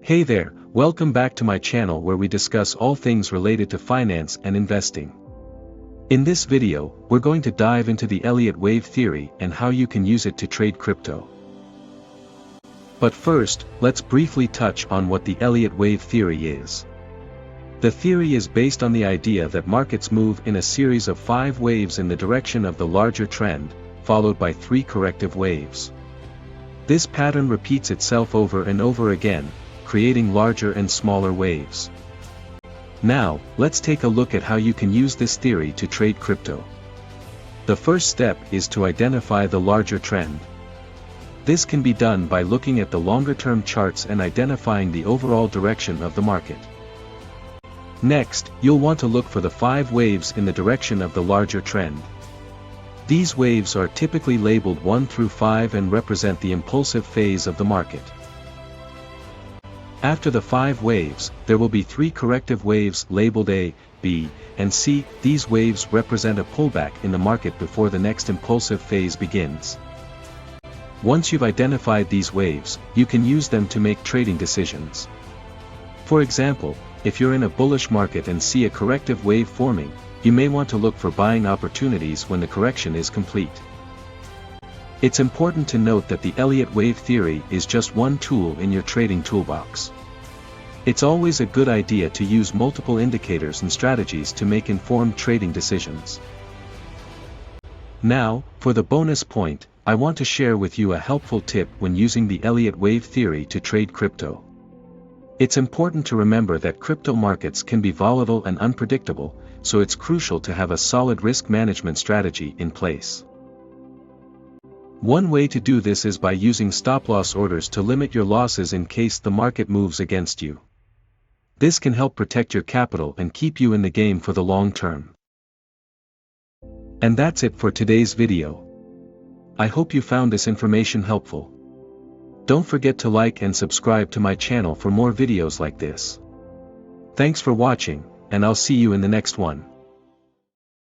Hey there, welcome back to my channel where we discuss all things related to finance and investing. In this video, we're going to dive into the Elliott Wave Theory and how you can use it to trade crypto. But first, let's briefly touch on what the Elliott Wave Theory is. The theory is based on the idea that markets move in a series of 5 waves in the direction of the larger trend, followed by 3 corrective waves. This pattern repeats itself over and over again, creating larger and smaller waves. Now, let's take a look at how you can use this theory to trade crypto. The first step is to identify the larger trend. This can be done by looking at the longer-term charts and identifying the overall direction of the market. Next, you'll want to look for the 5 waves in the direction of the larger trend. These waves are typically labeled 1 through 5 and represent the impulsive phase of the market. After the 5 waves, there will be 3 corrective waves labeled A, B, and C. These waves represent a pullback in the market before the next impulsive phase begins. Once you've identified these waves, you can use them to make trading decisions. For example, if you're in a bullish market and see a corrective wave forming, you may want to look for buying opportunities when the correction is complete. It's important to note that the Elliott Wave Theory is just one tool in your trading toolbox. It's always a good idea to use multiple indicators and strategies to make informed trading decisions. Now, for the bonus point, I want to share with you a helpful tip when using the Elliott Wave Theory to trade crypto. It's important to remember that crypto markets can be volatile and unpredictable, so it's crucial to have a solid risk management strategy in place. One way to do this is by using stop-loss orders to limit your losses in case the market moves against you. This can help protect your capital and keep you in the game for the long term. And that's it for today's video. I hope you found this information helpful. Don't forget to like and subscribe to my channel for more videos like this. Thanks for watching, and I'll see you in the next one.